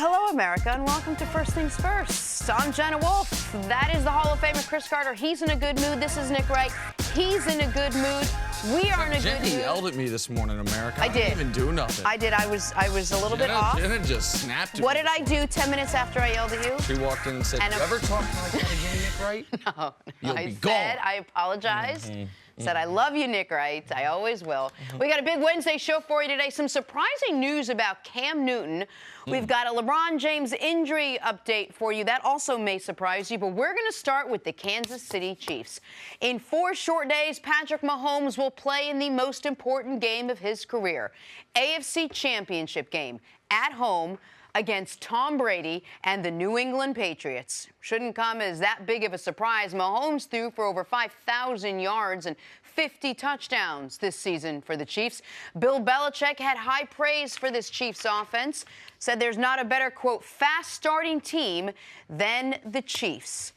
Hello, America, and welcome to First Things First. I'm Jenna Wolfe. That is the Hall of Famer Cris Carter. He's in a good mood. This is Nick Wright. He's in a good mood. We are in a good mood. Jenna yelled at me this morning, America. I did. didn't even do nothing. I did. I was a little bit off. Jenna just snapped at me. What did I do 10 minutes after I yelled at you? She walked in and said, you ever talk like that again, Nick Wright? No. You'll I be said, gone. I apologized. Said, I love you, Nick Wright. I always will. We got a big Wednesday show for you today. Some surprising news about Cam Newton. We've got a LeBron James injury update for you. That also may surprise you, but we're going to start with the Kansas City Chiefs. In 4 short days, Patrick Mahomes will play in the most important game of his career, AFC Championship game at home against Tom Brady and the New England Patriots. Shouldn't come as that big of a surprise. Mahomes threw for over 5,000 yards and 50 touchdowns this season for the Chiefs. Bill Belichick had high praise for this Chiefs offense, said there's not a better, quote, fast-starting team than the Chiefs.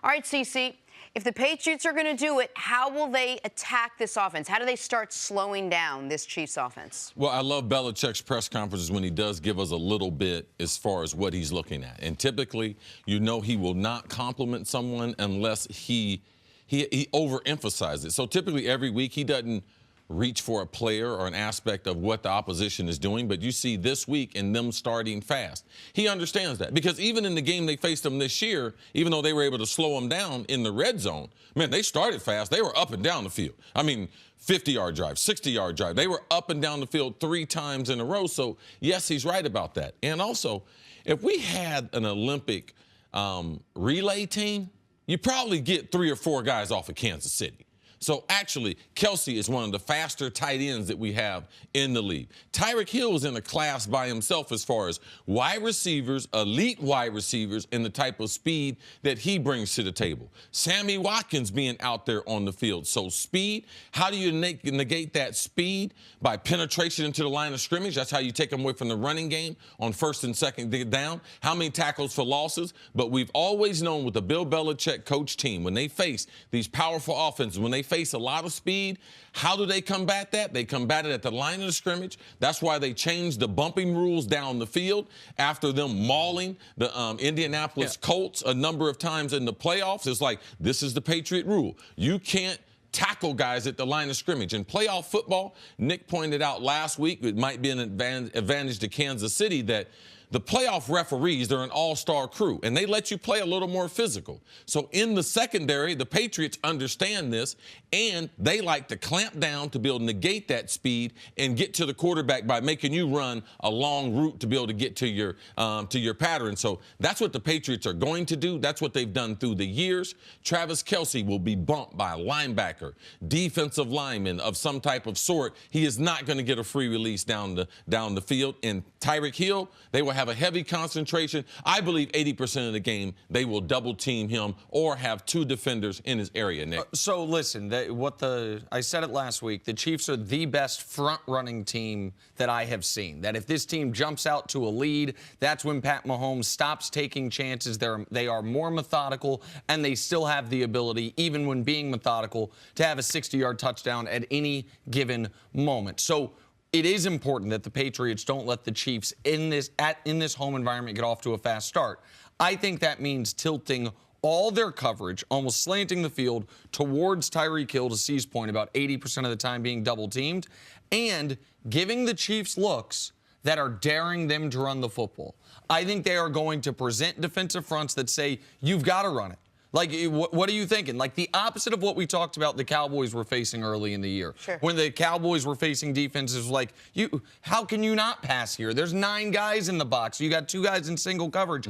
All right, Cece, if the Patriots are going to do it, how will they attack this offense? How do they start slowing down this Chiefs offense? Well, I love Belichick's press conferences when he does give us a little bit as far as what he's looking at. And typically, you know he will not compliment someone unless he overemphasizes it. So typically every week he doesn't reach for a player or an aspect of what the opposition is doing, but you see this week in them starting fast. He understands that because even in the game they faced them this year, even though they were able to slow them down in the red zone, man, they started fast. They were up and down the field. I mean, 50-yard drive, 60-yard drive. They were up and down the field 3 times in a row. So, yes, he's right about that. And also, if we had an Olympic relay team, you probably get 3 or 4 guys off of Kansas City. So actually, Kelsey is one of the faster tight ends that we have in the league. Tyreek Hill is in a class by himself as far as wide receivers, elite wide receivers, and the type of speed that he brings to the table. Sammy Watkins being out there on the field. So speed, how do you negate that speed? By penetration into the line of scrimmage. That's how you take them away from the running game on 1st and 2nd down. How many tackles for losses? But we've always known with the Bill Belichick coach team, when they face these powerful offenses, when they face a lot of speed, how do they combat that? They combat it at the line of the scrimmage. That's why they changed the bumping rules down the field after them mauling the Indianapolis Colts a number of times in the playoffs. It's like, this is the Patriot rule. You can't tackle guys at the line of scrimmage. In playoff football, Nick pointed out last week, it might be an advantage to Kansas City that the playoff referees, they're an all-star crew, and they let you play a little more physical. So in the secondary, the Patriots understand this, and they like to clamp down to be able to negate that speed and get to the quarterback by making you run a long route to be able to get to your pattern. So that's what the Patriots are going to do. That's what they've done through the years. Travis Kelce will be bumped by a linebacker, defensive lineman of some type of sort. He is not going to get a free release down the field. And Tyreek Hill, they will have a heavy concentration. I believe 80% of the game they will double team him or have 2 defenders in his area, Nick. So listen, I said it last week, the Chiefs are the best front-running team that I have seen. That if this team jumps out to a lead, that's when Pat Mahomes stops taking chances. They are more methodical, and they still have the ability, even when being methodical, to have a 60-yard touchdown at any given moment. So it is important that the Patriots don't let the Chiefs in this home environment get off to a fast start. I think that means tilting all their coverage, almost slanting the field towards Tyreek Hill, to C's point, about 80% of the time being double-teamed, and giving the Chiefs looks that are daring them to run the football. I think they are going to present defensive fronts that say, you've got to run it. Like, what are you thinking? Like the opposite of what we talked about the Cowboys were facing early in the year. Sure. When the Cowboys were facing defenses like, how can you not pass here? There's 9 guys in the box. You got 2 guys in single coverage.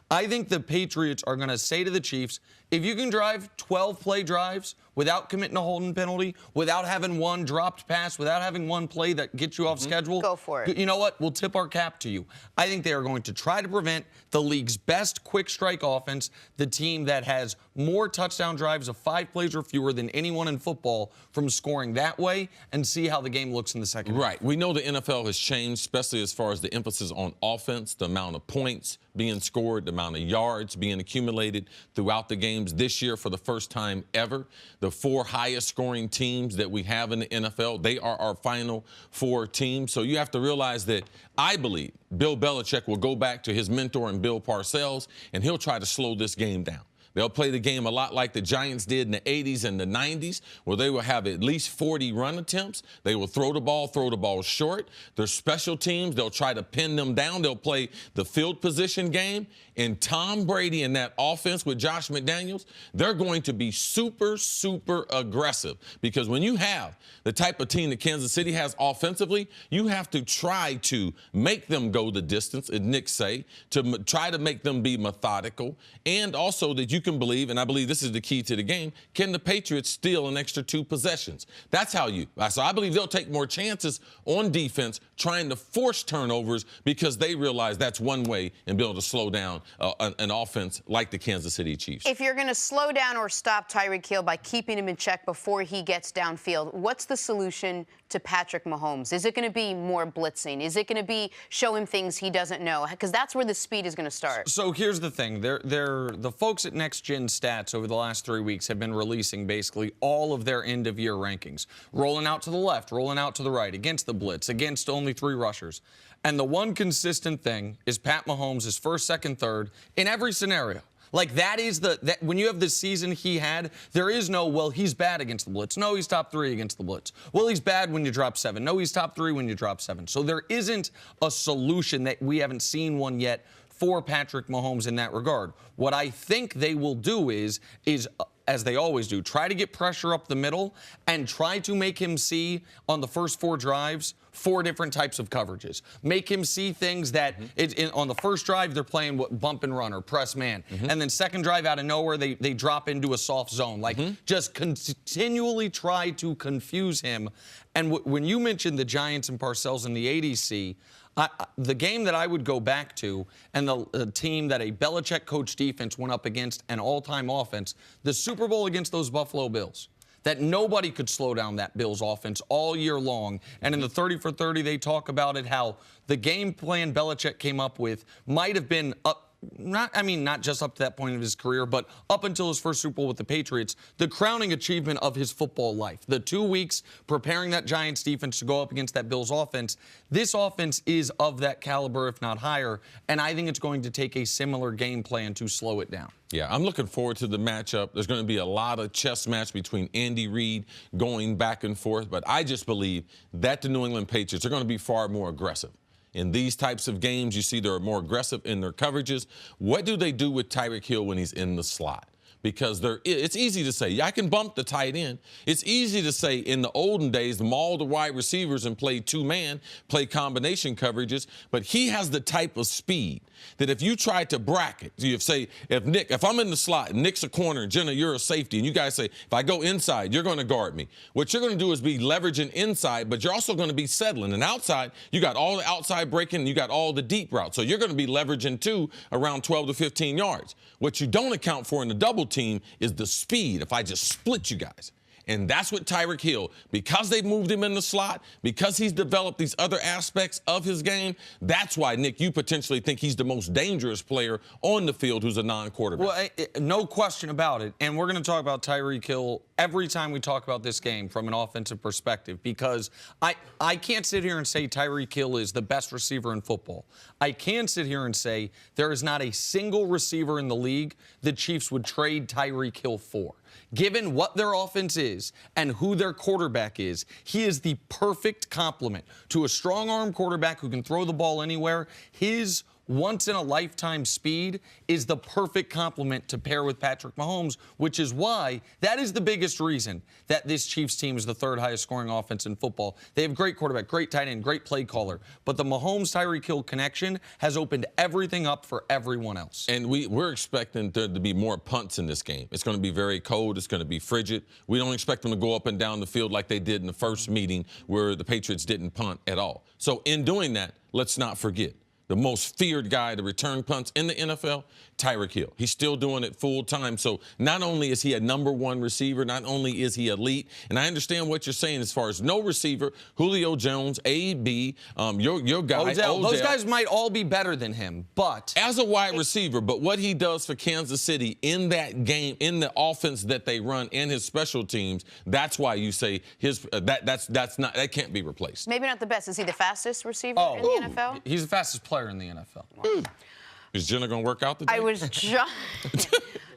I think the Patriots are going to say to the Chiefs, if you can drive 12-play drives without committing a holding penalty, without having 1 dropped pass, without having 1 play that gets you off schedule, go for it. You know what? We'll tip our cap to you. I think they are going to try to prevent the league's best quick strike offense, the team that has more touchdown drives of 5 plays or fewer than anyone in football, from scoring that way, and see how the game looks in the second half. Right. We know the NFL has changed, especially as far as the emphasis on offense, the amount of points being scored, the amount of yards being accumulated throughout the games this year for the first time ever. The the 4 highest scoring teams that we have in the NFL. They are our final 4 teams. So you have to realize that I believe Bill Belichick will go back to his mentor and Bill Parcells, and he'll try to slow this game down. They'll play the game a lot like the Giants did in the 80s and the 90s, where they will have at least 40 run attempts. They will throw the ball short. Their special teams, they'll try to pin them down. They'll play the field position game. And Tom Brady and that offense with Josh McDaniels, they're going to be super, super aggressive. Because when you have the type of team that Kansas City has offensively, you have to try to make them go the distance, as Nick say, to try to make them be methodical, and also that you can believe, and I believe this is the key to the game, can the Patriots steal an extra 2 possessions? That's how you. So I believe they'll take more chances on defense trying to force turnovers because they realize that's one way and be able to slow down an offense like the Kansas City Chiefs. If you're going to slow down or stop Tyreek Hill by keeping him in check before he gets downfield, what's the solution to Patrick Mahomes? Is it going to be more blitzing? Is it going to be show him things he doesn't know? Because that's where the speed is going to start. So here's the thing. The folks at Next Gen Stats over the last 3 weeks have been releasing basically all of their end-of-year rankings, rolling out to the left, rolling out to the right, against the blitz, against only 3 rushers. And the one consistent thing is Pat Mahomes is first, second, third in every scenario. Like, that is that when you have the season he had, there is no, well, he's bad against the blitz. No, he's top 3 against the blitz. Well, he's bad when you drop 7. No, he's top 3 when you drop 7. So there isn't a solution that we haven't seen one yet for Patrick Mahomes in that regard. What I think they will do is as they always do, try to get pressure up the middle and try to make him see on the first 4 drives 4 different types of coverages. Make him see things that on the first drive they're playing bump and run or press man. And then second drive out of nowhere they drop into a soft zone. Like just continually try to confuse him. And when you mentioned the Giants and Parcells in the ADC, the game that I would go back to and the team that a Belichick coach defense went up against an all-time offense, the Super Bowl against those Buffalo Bills, that nobody could slow down that Bills offense all year long. And in the 30 for 30, they talk about it, how the game plan Belichick came up with might have been not just up to that point of his career, but up until his first Super Bowl with the Patriots, the crowning achievement of his football life. The 2 weeks preparing that Giants defense to go up against that Bills offense. This offense is of that caliber, if not higher, and I think it's going to take a similar game plan to slow it down. Yeah, I'm looking forward to the matchup. There's going to be a lot of chess match between Andy Reid going back and forth, but I just believe that the New England Patriots are going to be far more aggressive. In these types of games, you see they're more aggressive in their coverages. What do they do with Tyreek Hill when he's in the slot? Because it's easy to say, yeah, I can bump the tight end. It's easy to say in the olden days, maul the wide receivers and play 2-man, play combination coverages. But he has the type of speed that if you try to bracket, you say, if I'm in the slot, and Nick's a corner, and Jenna, you're a safety, and you guys say, if I go inside, you're going to guard me. What you're going to do is be leveraging inside, but you're also going to be settling. And outside, you got all the outside breaking, and you got all the deep routes. So you're going to be leveraging, too, around 12 to 15 yards. What you don't account for in the double team is the speed if I just split you guys. And that's what Tyreek Hill, because they've moved him in the slot, because he's developed these other aspects of his game, that's why, Nick, you potentially think he's the most dangerous player on the field who's a non-quarterback. Well, no question about it. And we're going to talk about Tyreek Hill every time we talk about this game from an offensive perspective, because I can't sit here and say Tyreek Hill is the best receiver in football. I can sit here and say there is not a single receiver in the league the Chiefs would trade Tyreek Hill for. Given what their offense is and who their quarterback is, he is the perfect complement to a strong-arm quarterback who can throw the ball anywhere. His once-in-a-lifetime speed is the perfect complement to pair with Patrick Mahomes, which is why that is the biggest reason that this Chiefs team is the 3rd highest scoring offense in football. They have great quarterback, great tight end, great play caller, but the Mahomes-Tyreek Hill connection has opened everything up for everyone else. And we're expecting there to be more punts in this game. It's going to be very cold. It's going to be frigid. We don't expect them to go up and down the field like they did in the first meeting where the Patriots didn't punt at all. So in doing that, let's not forget, the most feared guy to return punts in the NFL, Tyreek Hill. He's still doing it full time. So not only is he a #1 receiver, not only is he elite, and I understand what you're saying as far as no receiver, Julio Jones, AB, your guy, Odell. Those guys might all be better than him, but as a wide receiver, but what he does for Kansas City in that game, in the offense that they run, and his special teams, that's why you say that can't be replaced. Maybe not the best. Is he the fastest receiver in the NFL? He's the fastest player in the NFL. Is Jenna going to work out today? I was just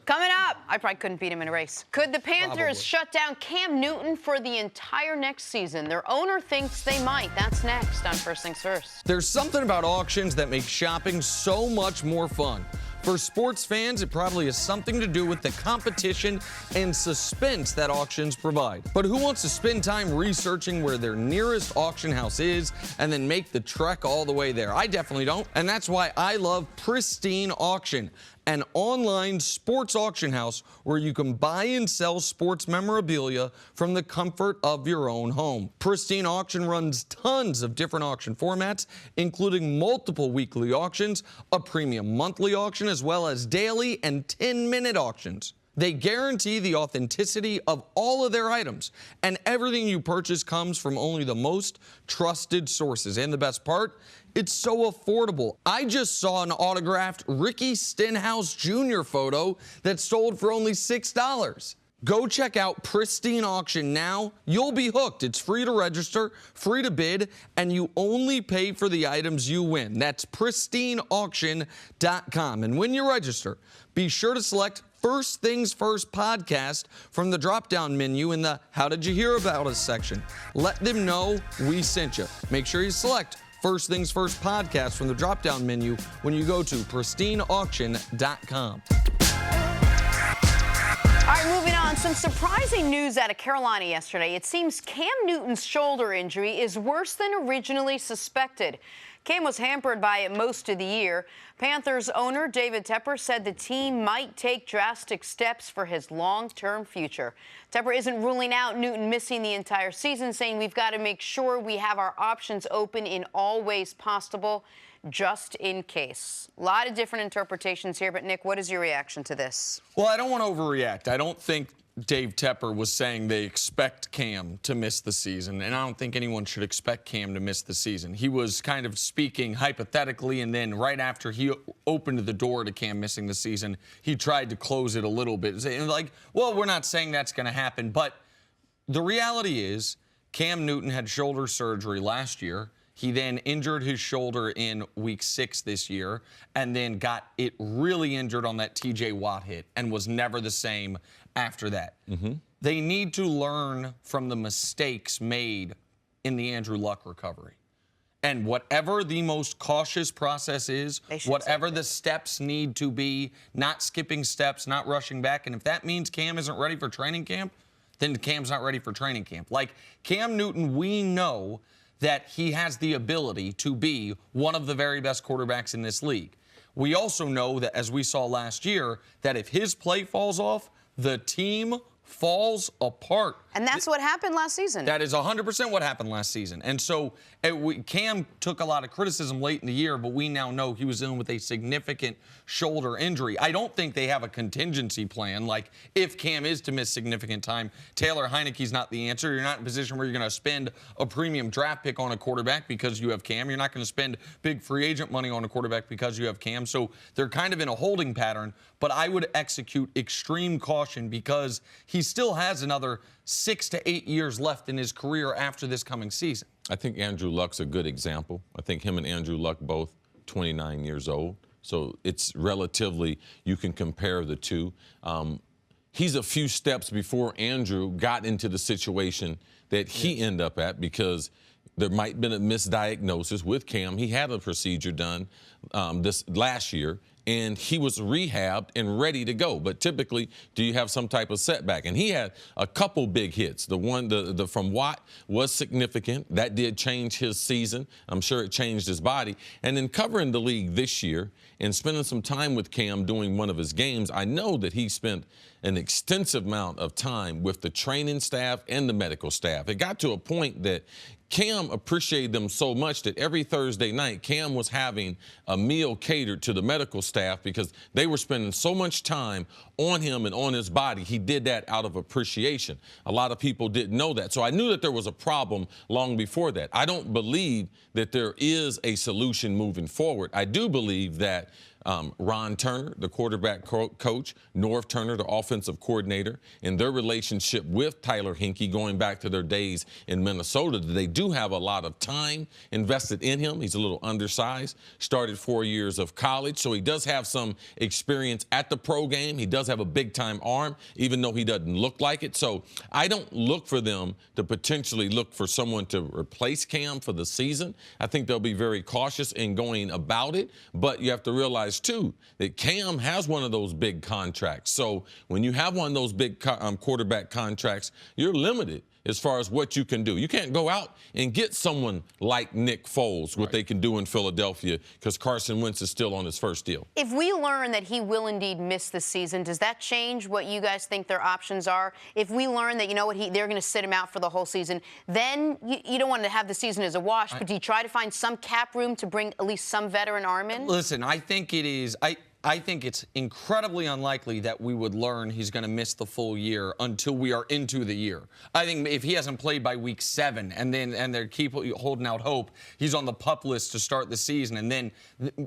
coming up. I probably couldn't beat him in a race. Could the Panthers shut down Cam Newton for the entire next season? Their owner thinks they might. That's next on First Things First. There's something about auctions that makes shopping so much more fun. For sports fans, it probably has something to do with the competition and suspense that auctions provide. But who wants to spend time researching where their nearest auction house is and then make the trek all the way there? I definitely don't. And that's why I love Pristine Auction, an online sports auction house where you can buy and sell sports memorabilia from the comfort of your own home. Pristine Auction runs tons of different auction formats, including multiple weekly auctions, a premium monthly auction, as well as daily and 10-minute auctions. They guarantee the authenticity of all of their items, and everything you purchase comes from only the most trusted sources. And the best part, it's so affordable. I just saw an autographed Ricky Stenhouse Jr. photo that sold for only $6. Go check out Pristine Auction now. You'll be hooked. It's free to register, free to bid, and you only pay for the items you win. That's pristineauction.com. And when you register, be sure to select First Things First podcast from the drop-down menu in the How Did You Hear About Us section. Let them know we sent you. Make sure you select First Things First podcast from the drop-down menu when you go to pristineauction.com. All right, moving on. Some surprising news out of Carolina yesterday. It seems Cam Newton's shoulder injury is worse than originally suspected. Cam was hampered by it most of the year. Panthers owner David Tepper said the team might take drastic steps for his long-term future. Tepper isn't ruling out Newton missing the entire season, saying we've got to make sure we have our options open in all ways possible, just in case. A lot of different interpretations here, but Nick, what is your reaction to this? Well, I don't want to overreact. I don't think Dave Tepper was saying they expect Cam to miss the season, and I don't think anyone should expect Cam to miss the season. He was kind of speaking hypothetically, and then right after he opened the door to Cam missing the season, he tried to close it a little bit, saying like, well, we're not saying that's going to happen, but the reality is Cam Newton had shoulder surgery last year. He then injured his shoulder in week 6 this year and then got it really injured on that TJ Watt hit and was never the same after that. They need to learn from the mistakes made in the Andrew Luck recovery. And whatever the most cautious process is, whatever the steps need to be, not skipping steps, not rushing back. And if that means Cam isn't ready for training camp, then Cam's not ready for training camp. Like Cam Newton, we know that he has the ability to be one of the very best quarterbacks in this league. We also know that, as we saw last year, that if his play falls off, the team falls apart. And that's what happened last season. That is 100% what happened last season. And so Cam took a lot of criticism late in the year, but we now know he was dealing with a significant shoulder injury. I don't think they have a contingency plan. Like, if Cam is to miss significant time, Taylor Heineke's not the answer. You're not in a position where you're going to spend a premium draft pick on a quarterback because you have Cam. You're not going to spend big free agent money on a quarterback because you have Cam. So they're kind of in a holding pattern, but I would execute extreme caution because he still has another 6 to 8 years left in his career after this coming season. I think Andrew Luck's a good example. I think him and Andrew Luck both 29 years old. So it's relatively, you can compare the two. He's a few steps before Andrew got into the situation that he ended up at because there might have been a misdiagnosis with Cam. He had a procedure done this last year, and he was rehabbed and ready to go. But typically, do you have some type of setback? And he had a couple big hits. The one from Watt was significant. That did change his season. I'm sure it changed his body. And then covering the league this year and spending some time with Cam doing one of his games, I know that he spent an extensive amount of time with the training staff and the medical staff. It got to a point that Cam appreciated them so much that every Thursday night, Cam was having a meal catered to the medical staff because they were spending so much time on him and on his body. He did that out of appreciation. A lot of people didn't know that. So I knew that there was a problem long before that. I don't believe that there is a solution moving forward. I do believe that Ron Turner, the quarterback coach, Norv Turner, the offensive coordinator, and their relationship with Tyler Hinkie going back to their days in Minnesota, they do have a lot of time invested in him. He's a little undersized, started 4 years of college, so he does have some experience at the pro game. He does have a big-time arm, even though he doesn't look like it. So I don't look for them to potentially look for someone to replace Cam for the season. I think they'll be very cautious in going about it, but you have to realize too that Cam has one of those big contracts. So when you have one of those big quarterback contracts, you're limited as far as what you can do. You can't go out and get someone like Nick Foles, what they can do in Philadelphia, because Carson Wentz is still on his first deal. If we learn that he will indeed miss the season, does that change what you guys think their options are? If we learn that, you know what, they're going to sit him out for the whole season, then you don't want to have the season as a wash, but do you try to find some cap room to bring at least some veteran arm in? Listen, I think it is. I think it's incredibly unlikely that we would learn he's going to miss the full year until we are into the year. I think if he hasn't played by week 7 and they keep holding out hope, he's on the PUP list to start the season. And then,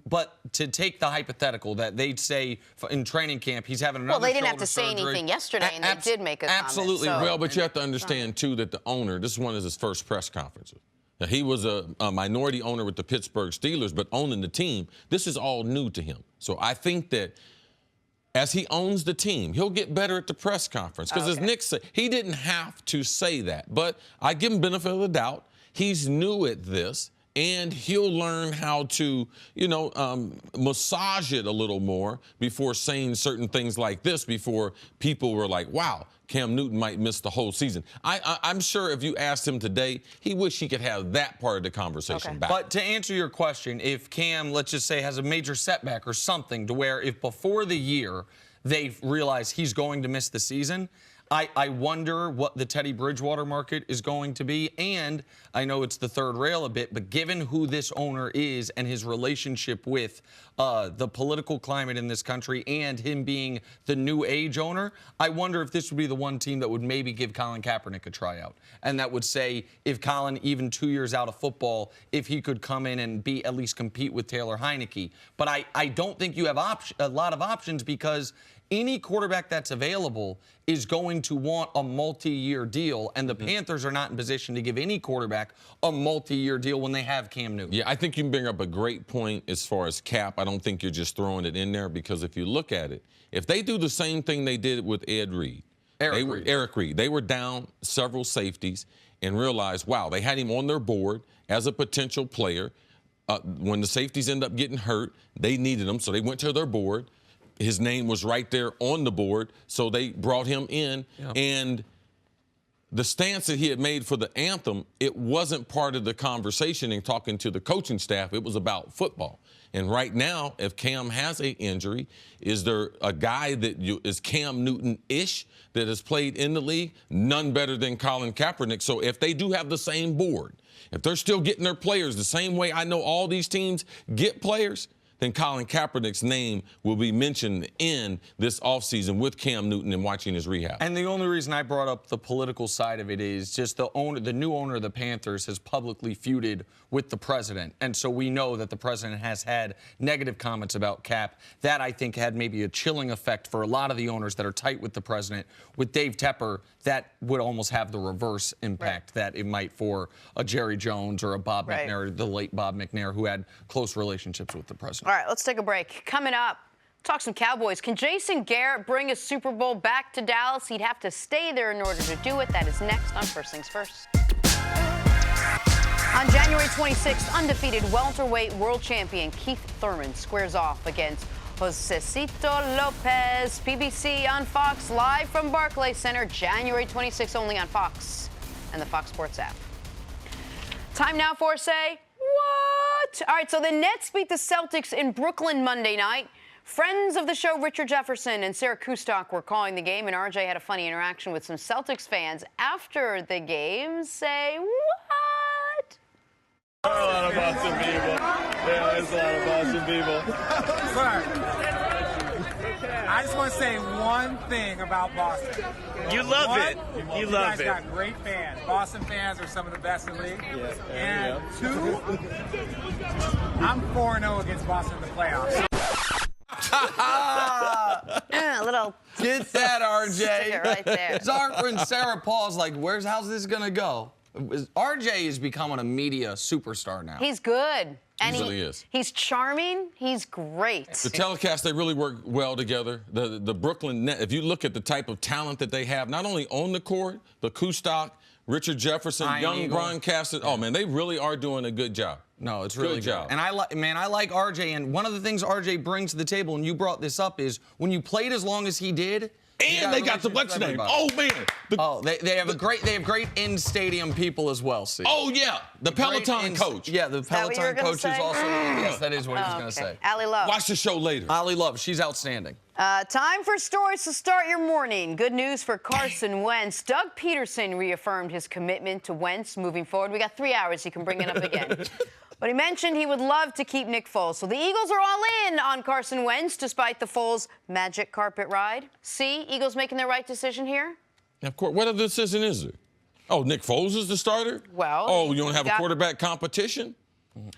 but to take the hypothetical that they'd say in training camp he's having another shoulder surgery. Well, they didn't have to say surgery. anything yesterday, and they did make a absolutely. comment. Well, but you have to understand too that the owner, this one is his first press conference. Now, he was a minority owner with the Pittsburgh Steelers, but owning the team, this is all new to him. So I think that as he owns the team, he'll get better at the press conference. Because as Nick said, he didn't have to say that. But I give him benefit of the doubt. He's new at this, and he'll learn how to, massage it a little more before saying certain things like this, before people were like, wow, Cam Newton might miss the whole season. I'm sure if you asked him today, he wish he could have that part of the conversation back. But to answer your question, if Cam, let's just say, has a major setback or something to where if before the year they realize he's going to miss the season, I wonder what the Teddy Bridgewater market is going to be. And I know it's the third rail a bit, but given who this owner is and his relationship with the political climate in this country and him being the new age owner, I wonder if this would be the one team that would maybe give Colin Kaepernick a tryout. And that would say if Colin, even 2 years out of football, if he could come in and at least compete with Taylor Heineke. But I don't think you have a lot of options because any quarterback that's available is going to want a multi-year deal, and the Panthers are not in position to give any quarterback a multi-year deal when they have Cam Newton. Yeah, I think you bring up a great point as far as cap. I don't think you're just throwing it in there because if you look at it, if they do the same thing they did with Eric Reed, they were down several safeties and realized, wow, they had him on their board as a potential player. When the safeties end up getting hurt, they needed him, so they went to their board. His name was right there on the board, so they brought him in. Yep. And the stance that he had made for the anthem, it wasn't part of the conversation in talking to the coaching staff. It was about football. And right now, if Cam has an injury, is there a guy that is Cam Newton-ish that has played in the league? None better than Colin Kaepernick. So if they do have the same board, if they're still getting their players the same way I know all these teams get players, then Colin Kaepernick's name will be mentioned in this offseason with Cam Newton and watching his rehab. And the only reason I brought up the political side of it is just the new owner of the Panthers has publicly feuded with the president. And so we know that the president has had negative comments about Cap. That, I think, had maybe a chilling effect for a lot of the owners that are tight with the president. With Dave Tepper, that would almost have the reverse impact that it might for a Jerry Jones or a Bob McNair, the late Bob McNair, who had close relationships with the president. All right, let's take a break. Coming up, talk some Cowboys. Can Jason Garrett bring a Super Bowl back to Dallas? He'd have to stay there in order to do it. That is next on First Things First. On January 26th, undefeated welterweight world champion Keith Thurman squares off against Josecito Lopez. PBC on Fox, live from Barclays Center, January 26th, only on Fox and the Fox Sports app. Time now for Say What? All right, so the Nets beat the Celtics in Brooklyn Monday night. Friends of the show, Richard Jefferson and Sarah Kustok, were calling the game, and RJ had a funny interaction with some Celtics fans after the game. Say what? A lot about some people. Yeah, there's a lot of Boston people. Sir, I just want to say one thing about Boston. You love One, it. You guys love it. got great fans. Boston fans are some of the best in the league. Yeah, And yeah. two, I'm 4-0 against Boston in the playoffs. A little Get that, RJ. sticker right there. Our friend Sarah Paul's like, how's this going to go? RJ is becoming a media superstar now. He's good. And He really is. He's charming. He's great. The telecast, they really work well together. The Brooklyn Net, if you look at the type of talent that they have, not only on the court, but Kustok, Richard Jefferson, Ian young Eagle. broadcasters. Oh, man, they really are doing a good job. No, it's really Good job. And I like RJ. And one of the things RJ brings to the table, and you brought this up, is when you played as long as he did. And they got the what's name? Oh, man. They have great in-stadium people as well. See. Oh, yeah. The Peloton coach. Yeah, the that what you were Peloton gonna coach say? is also. Yes, that is what he was going to say. Allie Love. Watch the show later. Ali Love, she's outstanding. Time for stories to start your morning. Good news for Carson Wentz. Doug Peterson reaffirmed his commitment to Wentz moving forward. We got 3 hours. You can bring it up again. But he mentioned he would love to keep Nick Foles. So the Eagles are all in on Carson Wentz despite the Foles magic carpet ride. See, Eagles making the right decision here? Of course. What other decision is there? Oh, Nick Foles is the starter? Well, oh, you don't have a got- quarterback competition?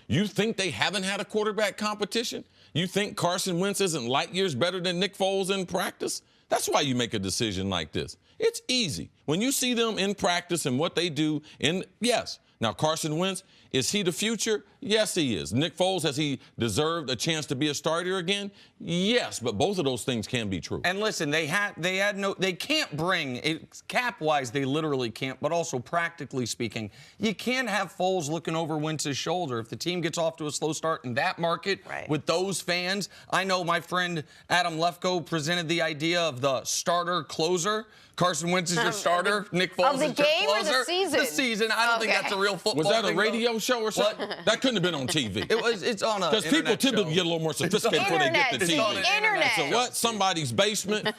You think they haven't had a quarterback competition? You think Carson Wentz isn't light years better than Nick Foles in practice? That's why you make a decision like this. It's easy. When you see them in practice and what they do, yes. Now, Carson Wentz, is he the future? Yes, he is. Nick Foles, has he deserved a chance to be a starter again? Yes, but both of those things can be true. And listen, they can't bring it cap-wise. They literally can't, but also practically speaking, you can't have Foles looking over Wentz's shoulder if the team gets off to a slow start in that market with those fans. I know my friend Adam Lefko presented the idea of the starter closer. Carson Wentz is your starter. Nick Foles Of the is your game or closer. the season? The season. I don't think that's a real football Was that a thing, radio show or something? What? That couldn't have been on TV. It's on a Because people internet typically show. get a little more sophisticated before they get to Internet, TV. on an internet So what? Somebody's basement?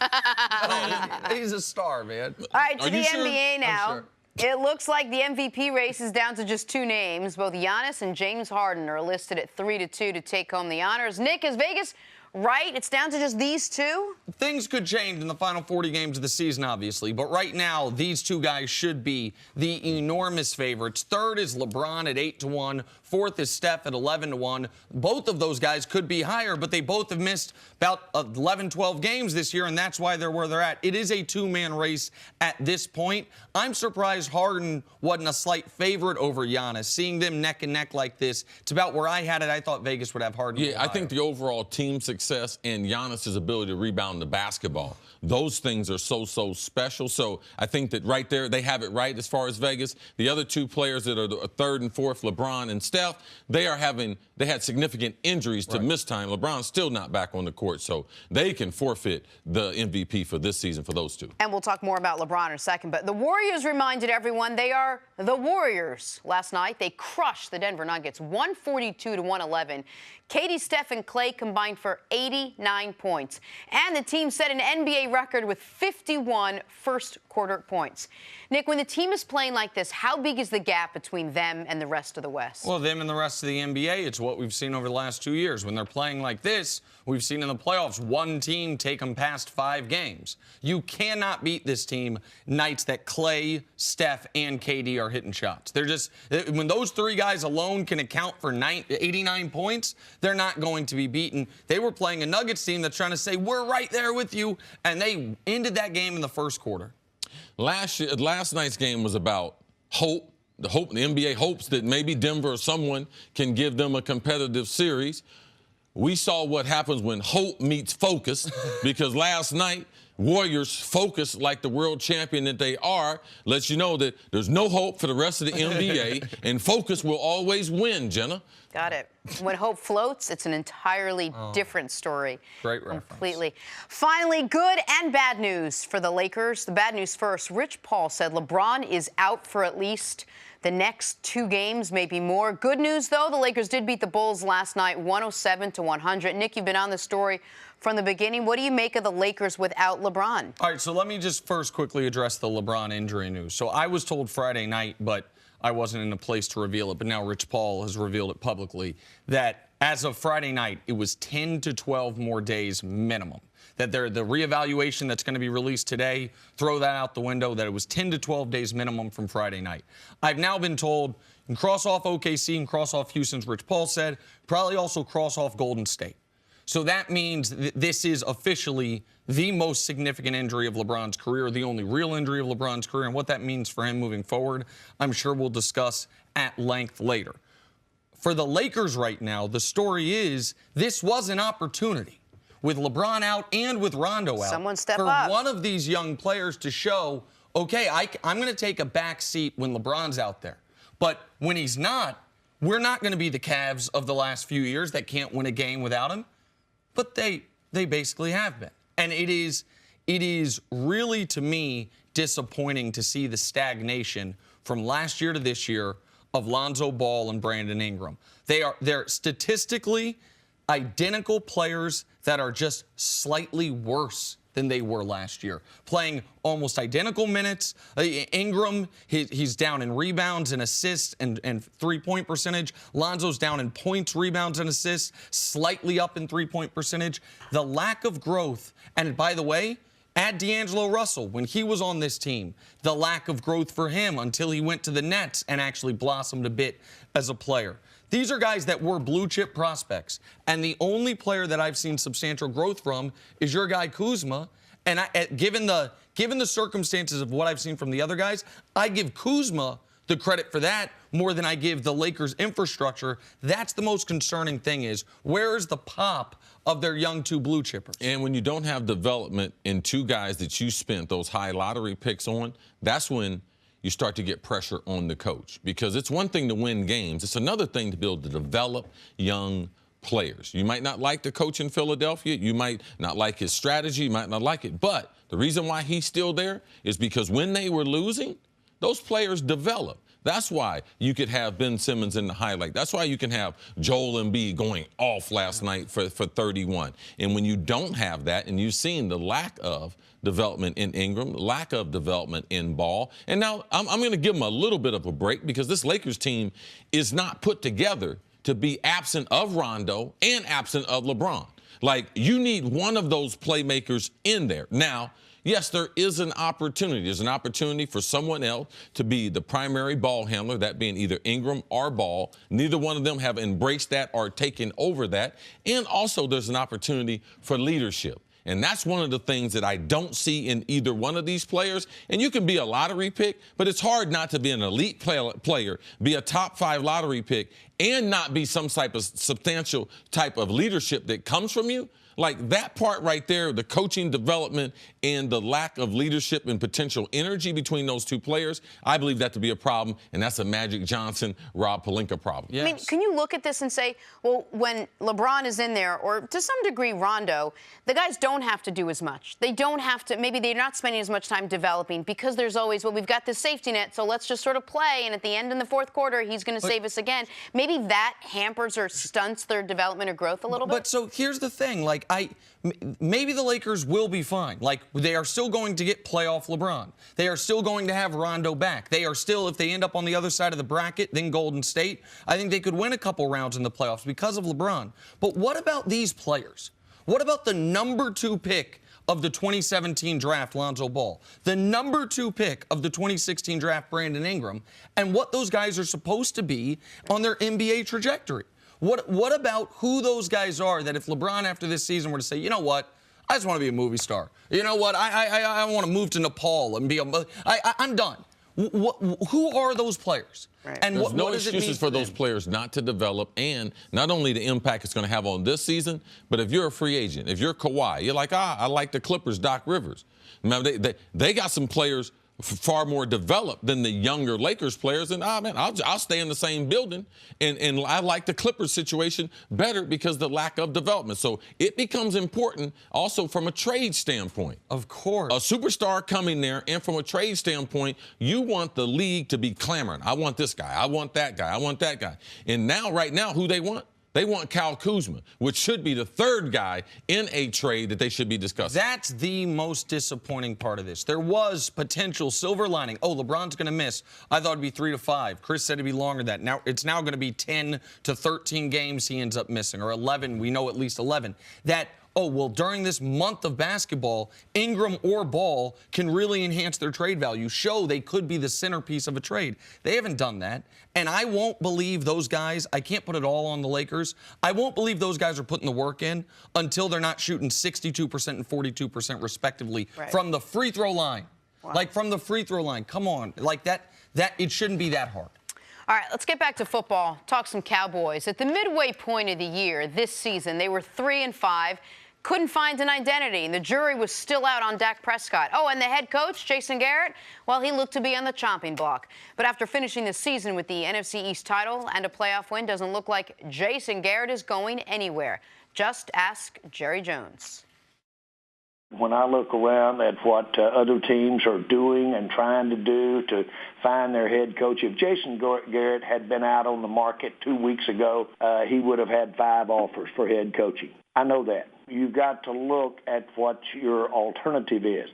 He's a star, man. All right, to Are the you sure? NBA now. sure. It looks like the MVP race is down to just two names. Both Giannis and James Harden are listed at 3-2 to take home the honors. Nick, is Vegas right? It's down to just these two? Things could change in the final 40 games of the season, obviously, but right now, these two guys should be the enormous favorites. Third is LeBron at 8-1. Fourth is Steph at 11-1. Both of those guys could be higher, but they both have missed about 11, 12 games this year, and that's why they're where they're at. It is a two-man race at this point. I'm surprised Harden wasn't a slight favorite over Giannis. Seeing them neck and neck like this, it's about where I had it. I thought Vegas would have Harden. Yeah, I think the overall team success and Giannis's ability to rebound the basketball, those things are so special. So I think that right there, they have it right as far as Vegas. The other two players that are the third and fourth, LeBron and Steph, they had significant injuries to miss time. LeBron's still not back on the court, so they can forfeit the MVP for this season for those two. And we'll talk more about LeBron in a second. But the Warriors reminded everyone they are the Warriors. Last night, they crushed the Denver Nuggets 142-111. Katie, Steph, and Clay combined for 89 points. And the team set an NBA record with 51 first-quarter points. Nick, when the team is playing like this, how big is the gap between them and the rest of the West? Well, them and the rest of the NBA, it's what we've seen over the last 2 years. When they're playing like this, we've seen in the playoffs one team take them past 5 games. You cannot beat this team nights that Clay, Steph, and KD are hitting shots. They're just, when those three guys alone can account for 89 points, they're not going to be beaten. They were playing a Nuggets team that's trying to say, we're right there with you, and they ended that game in the first quarter. Last night's game was about hope. The NBA hopes that maybe Denver or someone can give them a competitive series. We saw what happens when hope meets focus, because last night, Warriors focus like the world champion that they are, lets you know that there's no hope for the rest of the NBA, and focus will always win, Jenna. Got it. When hope floats, it's an entirely different story. Great reference. Completely. Finally, good and bad news for the Lakers. The bad news first. Rich Paul said LeBron is out for at least the next 2 games, maybe more. Good news, though, the Lakers did beat the Bulls last night, 107-100. Nick, you've been on the story from the beginning. What do you make of the Lakers without LeBron? All right, so let me just first quickly address the LeBron injury news. So I was told Friday night, but I wasn't in a place to reveal it, but now Rich Paul has revealed it publicly, that as of Friday night, it was 10 to 12 more days minimum. That the reevaluation that's going to be released today, throw that out the window, that it was 10 to 12 days minimum from Friday night. I've now been told, you can cross off OKC and cross off Houston's Rich Paul said, probably also cross off Golden State. So that means this is officially the most significant injury of LeBron's career, the only real injury of LeBron's career, and what that means for him moving forward, I'm sure we'll discuss at length later. For the Lakers right now, the story is this was an opportunity with LeBron out and with Rondo out. Someone step for up. one of these young players to show, okay, I'm going to take a back seat when LeBron's out there. But when he's not, we're not going to be the Cavs of the last few years that can't win a game without him. But they basically have been. And it is really, to me, disappointing to see the stagnation from last year to this year of Lonzo Ball and Brandon Ingram. They're statistically identical players that are just slightly worse than they were last year, playing almost identical minutes. Ingram, he's down in rebounds and assists and three-point percentage. Lonzo's down in points, rebounds, and assists, slightly up in three-point percentage. The lack of growth, and by the way, add D'Angelo Russell. When he was on this team, the lack of growth for him until he went to the Nets and actually blossomed a bit as a player. These are guys that were blue-chip prospects, and the only player that I've seen substantial growth from is your guy Kuzma. And given the circumstances of what I've seen from the other guys, I give Kuzma the credit for that more than I give the Lakers' infrastructure. That's the most concerning thing is, where is the pop of their young two blue chippers? And when you don't have development in two guys that you spent those high lottery picks on, that's when you start to get pressure on the coach. Because it's one thing to win games. It's another thing to be able to develop young players. You might not like the coach in Philadelphia. You might not like his strategy. You might not like it. But the reason why he's still there is because when they were losing, those players develop. That's why you could have Ben Simmons in the highlight. That's why you can have Joel Embiid going off last night for 31. And when you don't have that, and you've seen the lack of development in Ingram, lack of development in Ball, and now I'm going to give them a little bit of a break because this Lakers team is not put together to be absent of Rondo and absent of LeBron. Like, you need one of those playmakers in there. Now, yes, there is an opportunity. There's an opportunity for someone else to be the primary ball handler, that being either Ingram or Ball. Neither one of them have embraced that or taken over that. And also there's an opportunity for leadership. And that's one of the things that I don't see in either one of these players. And you can be a lottery pick, but it's hard not to be an elite player, be a top 5 lottery pick, and not be some type of substantial type of leadership that comes from you. Like, that part right there, the coaching development and the lack of leadership and potential energy between those two players, I believe that to be a problem, and that's a Magic Johnson, Rob Pelinka problem. Yes. I mean, can you look at this and say, well, when LeBron is in there, or to some degree Rondo, the guys don't have to do as much. They don't have to, maybe they're not spending as much time developing because there's always, well, we've got this safety net, so let's just sort of play, and at the end in the fourth quarter, he's going to save us again. Maybe that hampers or stunts their development or growth a little bit? But so here's the thing, like, maybe the Lakers will be fine. Like, they are still going to get playoff LeBron. They are still going to have Rondo back. They are still, if they end up on the other side of the bracket than Golden State, I think they could win a couple rounds in the playoffs because of LeBron. But what about these players? What about the number 2 pick of the 2017 draft, Lonzo Ball, the number 2 pick of the 2016 draft, Brandon Ingram, and what those guys are supposed to be on their NBA trajectory? What about who those guys are that if LeBron after this season were to say, you know what, I just want to be a movie star. You know what, I want to move to Nepal and be I'm done. Who are those players? Right. And There's no what does it mean excuses for those players not to develop, and not only the impact it's going to have on this season, but if you're a free agent, if you're Kawhi, you're like, I like the Clippers, Doc Rivers. Remember, they got some players far more developed than the younger Lakers players, and man, I'll stay in the same building, and I like the Clippers situation better because the lack of development. So it becomes important also from a trade standpoint. Of course. A superstar coming there, and from a trade standpoint, you want the league to be clamoring. I want this guy. I want that guy. I want that guy. And now, right now, who they want? They want Kyle Kuzma, which should be the third guy in a trade that they should be discussing. That's the most disappointing part of this. There was potential silver lining. Oh, LeBron's going to miss. I thought it'd be 3 to 5. Chris said it'd be longer than that. Now it's now going to be 10 to 13 games he ends up missing, or 11. We know at least 11. That, oh, well, during this month of basketball, Ingram or Ball can really enhance their trade value, show they could be the centerpiece of a trade. They haven't done that. And I won't believe those guys, I can't put it all on the Lakers, I won't believe those guys are putting the work in until they're not shooting 62% and 42% respectively from the free throw line. Wow. Like from the free throw line. Come on. Like that it shouldn't be that hard. All right, let's get back to football. Talk some Cowboys. At the midway point of the year, this season, they were 3-5. Couldn't find an identity, and the jury was still out on Dak Prescott. Oh, and the head coach, Jason Garrett, well, he looked to be on the chopping block. But after finishing the season with the NFC East title and a playoff win, doesn't look like Jason Garrett is going anywhere. Just ask Jerry Jones. When I look around at what other teams are doing and trying to do to find their head coach, if Jason Garrett had been out on the market 2 weeks ago, he would have had 5 offers for head coaching. I know that. You've got to look at what your alternative is.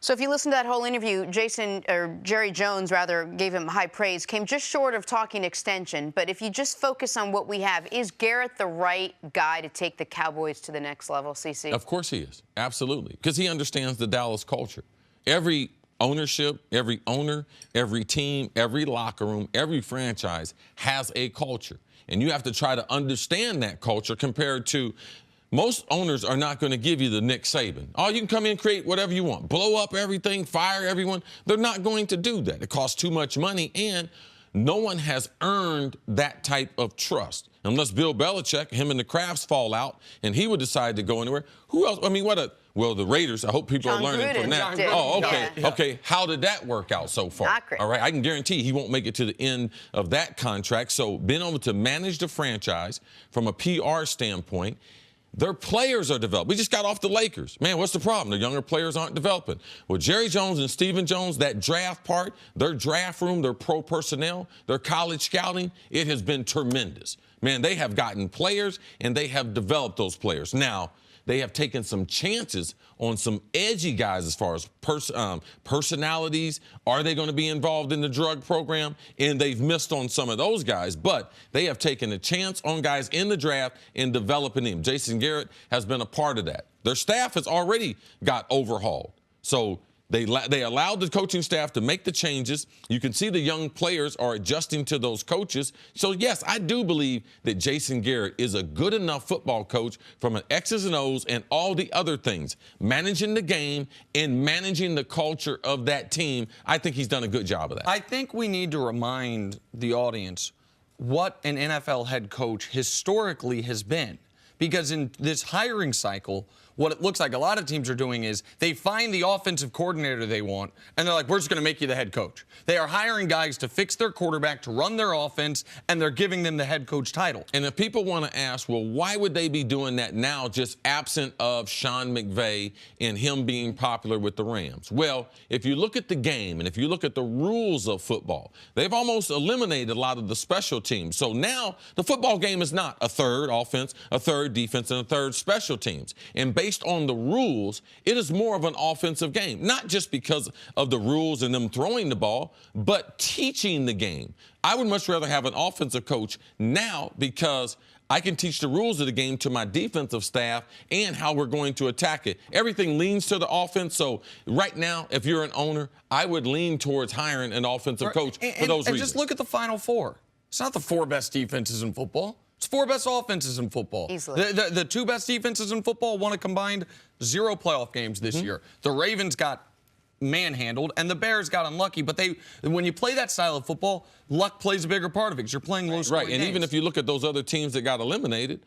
So if you listen to that whole interview, Jerry Jones, rather, gave him high praise, came just short of talking extension. But if you just focus on what we have, is Garrett the right guy to take the Cowboys to the next level, CC? Of course he is. Absolutely. Because he understands the Dallas culture. Every ownership, every owner, every team, every locker room, every franchise has a culture. And you have to try to understand that culture compared to most owners are not going to give you the Nick Saban. Oh, you can come in and create whatever you want, blow up everything, fire everyone. They're not going to do that. It costs too much money, and no one has earned that type of trust. Unless Bill Belichick, him and the Crafts fall out, and he would decide to go anywhere. Who else? I mean, well, the Raiders. I hope people are learning from that. Oh, okay. Yeah. Okay. How did that work out so far? Not great. All right. I can guarantee he won't make it to the end of that contract. So being able to manage the franchise from a PR standpoint, their players are developed. We just got off the Lakers. Man, what's the problem? The younger players aren't developing. Well, Jerry Jones and Stephen Jones, that draft part, their draft room, their pro personnel, their college scouting, it has been tremendous. Man, they have gotten players, and they have developed those players. Now, they have taken some chances on some edgy guys as far as personalities. Are they going to be involved in the drug program? And they've missed on some of those guys. But they have taken a chance on guys in the draft and developing them. Jason Garrett has been a part of that. Their staff has already got overhauled. So they allowed the coaching staff to make the changes. You can see the young players are adjusting to those coaches. So, yes, I do believe that Jason Garrett is a good enough football coach from an X's and O's and all the other things. Managing the game and managing the culture of that team, I think he's done a good job of that. I think we need to remind the audience what an NFL head coach historically has been. Because in this hiring cycle, what it looks like a lot of teams are doing is they find the offensive coordinator they want, and they're like, we're just going to make you the head coach. They are hiring guys to fix their quarterback, to run their offense, and they're giving them the head coach title. And if people want to ask, well, why would they be doing that now, just absent of Sean McVay and him being popular with the Rams? Well, if you look at the game and if you look at the rules of football, they've almost eliminated a lot of the special teams. So now the football game is not a third offense, a third defense, and a third special teams. And based on the rules, it is more of an offensive game, not just because of the rules and them throwing the ball, but teaching the game. I would much rather have an offensive coach now because I can teach the rules of the game to my defensive staff and how we're going to attack it. Everything leans to the offense. So right now, if you're an owner, I would lean towards hiring an offensive coach for those reasons. And just look at the Final Four. It's not the 4 best defenses in football. It's 4 best offenses in football. Easily. The 2 best defenses in football won a combined 0 playoff games this year. The Ravens got manhandled, and the Bears got unlucky. But when you play that style of football, luck plays a bigger part of it because you're playing low-scoring games. And even if you look at those other teams that got eliminated,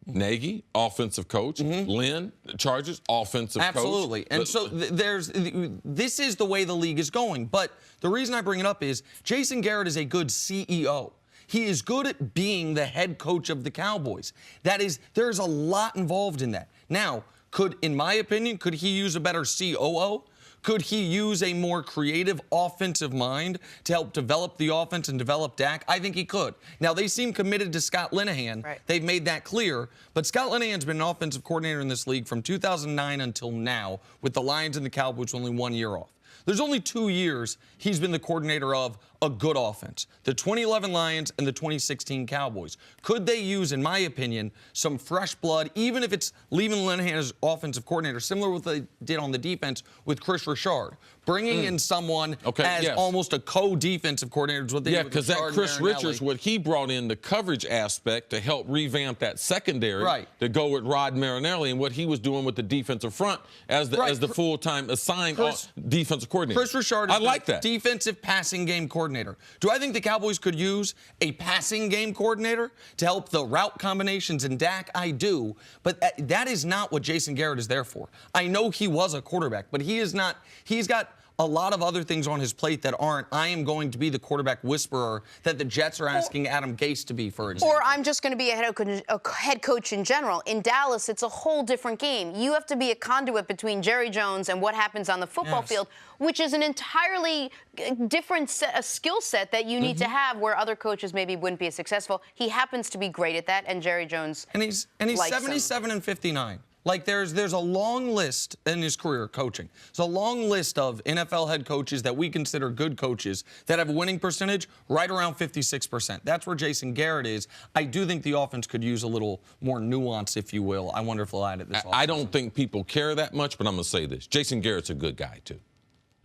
Nagy, offensive coach. Lynn, Chargers, offensive coach. Absolutely. And so this is the way the league is going. But the reason I bring it up is Jason Garrett is a good CEO. He is good at being the head coach of the Cowboys. There's a lot involved in that. Now, in my opinion, could he use a better COO? Could he use a more creative offensive mind to help develop the offense and develop Dak? I think he could. Now, they seem committed to Scott Linehan. Right. They've made that clear. But Scott Linehan's been an offensive coordinator in this league from 2009 until now, with the Lions and the Cowboys only 1 year off. There's only 2 years he's been the coordinator of a good offense, the 2011 Lions and the 2016 Cowboys. Could they use, in my opinion, some fresh blood, even if it's leaving Linehan as offensive coordinator, similar to what they did on the defense with Chris Richard, bringing in someone as almost a co-defensive coordinator is what they did with because that Richard Chris and Marinelli. Richards, what he brought in the coverage aspect to help revamp that secondary to go with Rod Marinelli, and what he was doing with the defensive front as the full-time assigned defensive coordinator. Chris Richard is I like that. defensive passing game coordinator. Do I think the Cowboys could use a passing game coordinator to help the route combinations in Dak? I do, but that is not what Jason Garrett is there for. I know he was a quarterback, but he is not. He's got a lot of other things on his plate that aren't, I am going to be the quarterback whisperer that the Jets are asking Adam Gase to be, for example. Or I'm just going to be a head coach in general. In Dallas, it's a whole different game. You have to be a conduit between Jerry Jones and what happens on the football field, which is an entirely different skill set that you need to have where other coaches maybe wouldn't be as successful. He happens to be great at that, and Jerry Jones And he's 77 and 59. Like, there's a long list in his career coaching. There's a long list of NFL head coaches that we consider good coaches that have a winning percentage right around 56%. That's where Jason Garrett is. I do think the offense could use a little more nuance, if you will. I wonder if they'll add it this offense. I don't think people care that much, but I'm going to say this. Jason Garrett's a good guy, too.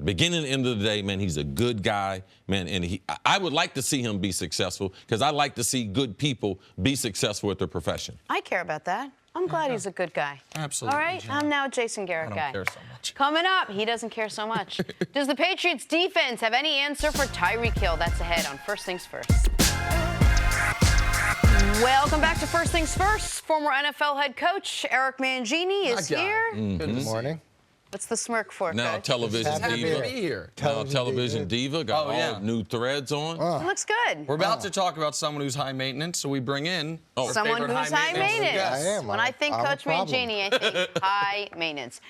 Beginning and end of the day, man, he's a good guy, man, and I would like to see him be successful because I like to see good people be successful at their profession. I care about that. I'm glad he's a good guy. Absolutely. All right, Jenna. I'm now a Jason Garrett guy. I don't care so much. Coming up, he doesn't care so much. Does the Patriots defense have any answer for Tyreek Hill? That's ahead on First Things First. Welcome back to First Things First. Former NFL head coach Eric Mangini is here. Good morning. What's the smirk for, Now Coach? television Happy diva. to be here. Now television diva got all new threads on. It looks good. We're about to talk about someone who's high maintenance, so we bring in our Someone favorite who's high maintenance. guest. I am. When I think I'm a Coach problem. Mangini, I think high maintenance.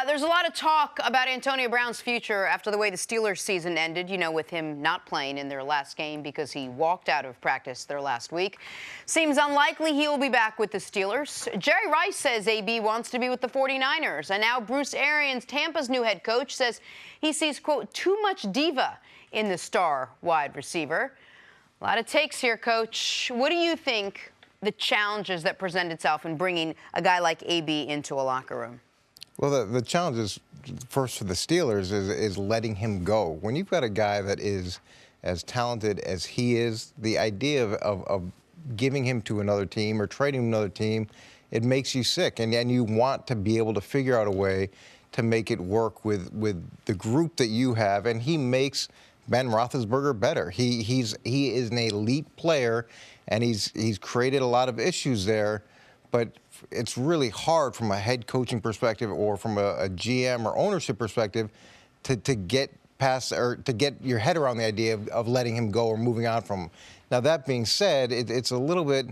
There's a lot of talk about Antonio Brown's future after the way the Steelers season ended, you know, with him not playing in their last game because he walked out of practice their last week. Seems unlikely he will be back with the Steelers. Jerry Rice says AB wants to be with the 49ers. And now Bruce Arians, Tampa's new head coach, says he sees, quote, too much diva in the star wide receiver. A lot of takes here, Coach. What do you think the challenges that present itself in bringing a guy like AB into a locker room? Well, the challenge is, first for the Steelers, is letting him go. When you've got a guy that is as talented as he is, the idea of giving him to another team or trading him to another team, it makes you sick. And you want to be able to figure out a way to make it work with the group that you have. And he makes Ben Roethlisberger better. He is an elite player, and he's created a lot of issues there. But it's really hard from a head coaching perspective or from a GM or ownership perspective to get past or to get your head around the idea of letting him go or moving on from him. Now, that being said, it's a little bit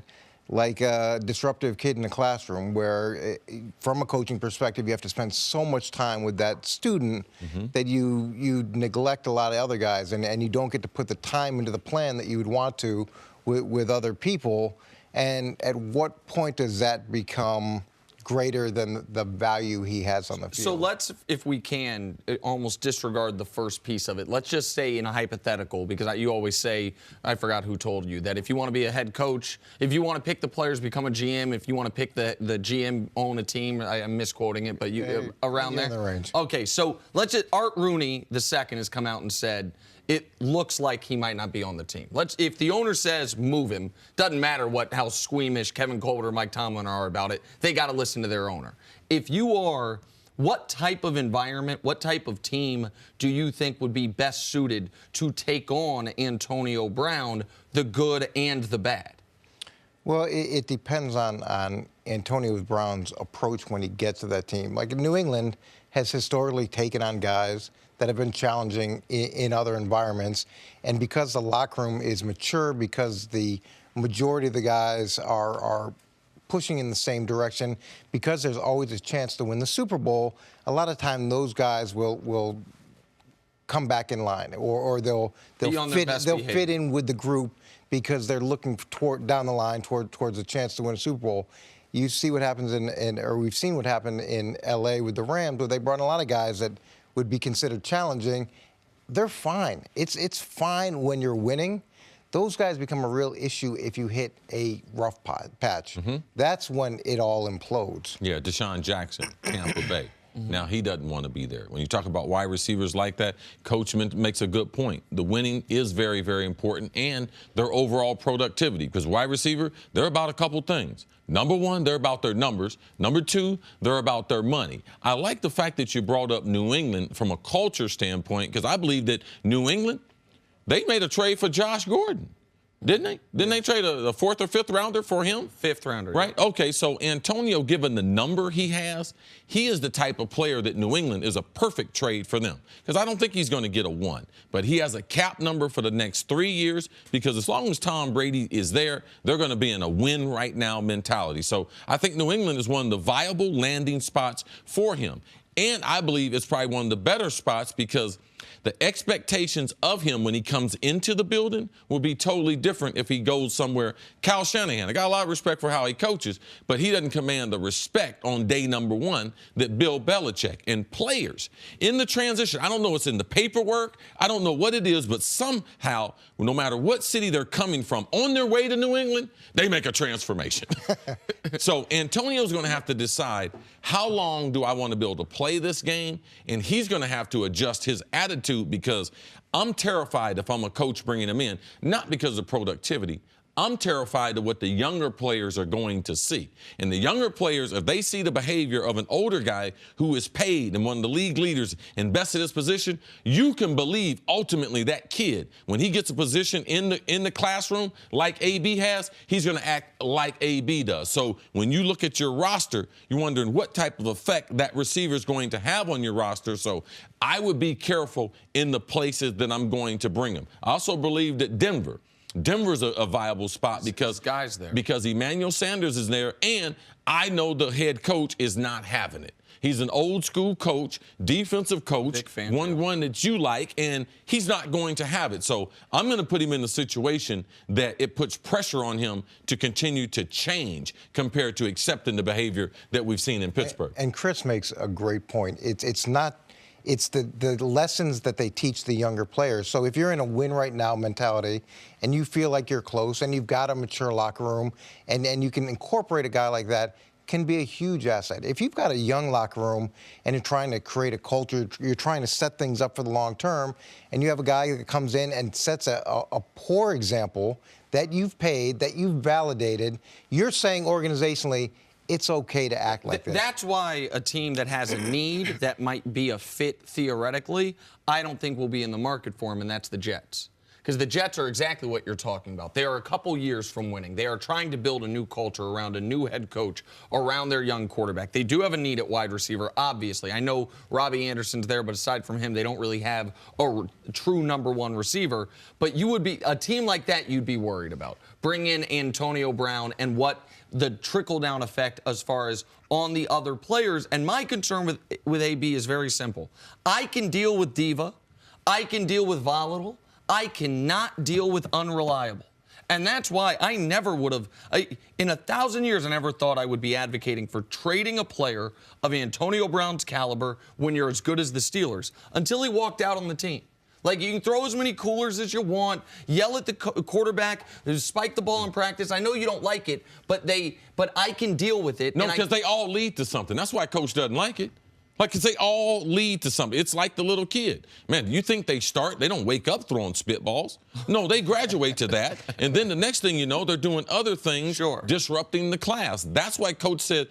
like a disruptive kid in the classroom where, from a coaching perspective, you have to spend so much time with that student that you neglect a lot of other guys, and you don't get to put the time into the plan that you would want to with other people. And at what point does that become greater than the value he has on the field? So let's, if we can, almost disregard the first piece of it. Let's just say in a hypothetical, because you always say, I forgot who told you, that if you want to be a head coach, if you want to pick the players, become a GM, if you want to pick the GM, own a team, I'm misquoting it, but you around there? In the range. Okay, so let's just, Art Rooney II has come out and said, it looks like he might not be on the team. If the owner says move him, doesn't matter how squeamish Kevin Colbert or Mike Tomlin are about it, they got to listen to their owner. If you are, what type of environment, what type of team do you think would be best suited to take on Antonio Brown, the good and the bad? Well, it depends on Antonio Brown's approach when he gets to that team. Like New England has historically taken on guys that have been challenging in other environments. And because the locker room is mature, because the majority of the guys are pushing in the same direction, because there's always a chance to win the Super Bowl, a lot of time those guys will come back in line, or they'll fit in with the group because they're looking down the line towards a chance to win a Super Bowl. You see what happens or we've seen what happened in LA with the Rams, where they brought in a lot of guys that would be considered challenging. They're fine. It's fine when you're winning. Those guys become a real issue if you hit a rough patch. That's when it all implodes. Yeah, Deshaun Jackson, Tampa Bay. Now, he doesn't want to be there. When you talk about wide receivers like that, Coach makes a good point. The winning is very, very important, and their overall productivity, because wide receiver, they're about a couple things. Number one, they're about their numbers. Number two, they're about their money. I like the fact that you brought up New England from a culture standpoint, because I believe that New England, they made a trade for Josh Gordon. Didn't they? Didn't they trade a fourth or fifth rounder for him? Fifth rounder. Right? Yeah. Okay, so Antonio, given the number he has, he is the type of player that New England is a perfect trade for them. Because I don't think he's going to get a 1. But he has a cap number for the next 3 years, because as long as Tom Brady is there, they're going to be in a win right now mentality. So I think New England is one of the viable landing spots for him. And I believe it's probably one of the better spots, because the expectations of him when he comes into the building will be totally different if he goes somewhere. Kyle Shanahan, I got a lot of respect for how he coaches, but he doesn't command the respect on day number 1 that Bill Belichick and players in the transition. I don't know what's in the paperwork. I don't know what it is, but somehow, no matter what city they're coming from, on their way to New England, they make a transformation. So Antonio's going to have to decide, how long do I want to be able to play this game? And he's going to have to adjust his attitude, because I'm terrified if I'm a coach bringing him in, not because of productivity. I'm terrified of what the younger players are going to see. And the younger players, if they see the behavior of an older guy who is paid and one of the league leaders and best at his position, you can believe ultimately that kid, when he gets a position in the classroom like AB has, he's going to act like AB does. So when you look at your roster, you're wondering what type of effect that receiver is going to have on your roster. So I would be careful in the places that I'm going to bring him. I also believe that Denver's a viable spot, because guys there, because Emmanuel Sanders is there, and I know the head coach is not having it. He's an old school coach, defensive coach, one that you like, and he's not going to have it. So I'm going to put him in a situation that it puts pressure on him to continue to change compared to accepting the behavior that we've seen in Pittsburgh. And Cris makes a great point. It's the lessons that they teach the younger players. So if you're in a win right now mentality and you feel like you're close and you've got a mature locker room and you can incorporate a guy like that, can be a huge asset. If you've got a young locker room and you're trying to create a culture, you're trying to set things up for the long term, and you have a guy that comes in and sets a poor example that you've paid, that you've validated, you're saying organizationally, it's okay to act like this. That's why a team that has a need that might be a fit theoretically, I don't think will be in the market for him, and that's the Jets. Because the Jets are exactly what you're talking about. They are a couple years from winning. They are trying to build a new culture around a new head coach, around their young quarterback. They do have a need at wide receiver, obviously. I know Robbie Anderson's there, but aside from him, they don't really have a true number 1 receiver. But you would be, a team like that you'd be worried about. Bring in Antonio Brown and what the trickle-down effect as far as on the other players. And my concern with AB is very simple. I can deal with diva. I can deal with volatile. I cannot deal with unreliable. And that's why I never would have, in 1,000 years, I never thought I would be advocating for trading a player of Antonio Brown's caliber when you're as good as the Steelers, until he walked out on the team. Like, you can throw as many coolers as you want, yell at the quarterback, spike the ball in practice. I know you don't like it, but I can deal with it. No, because they all lead to something. That's why Coach doesn't like it. Like, because they all lead to something. It's like the little kid. Man, you think they don't wake up throwing spitballs. No, they graduate to that. And then the next thing you know, they're doing other things, disrupting the class. That's why Coach said,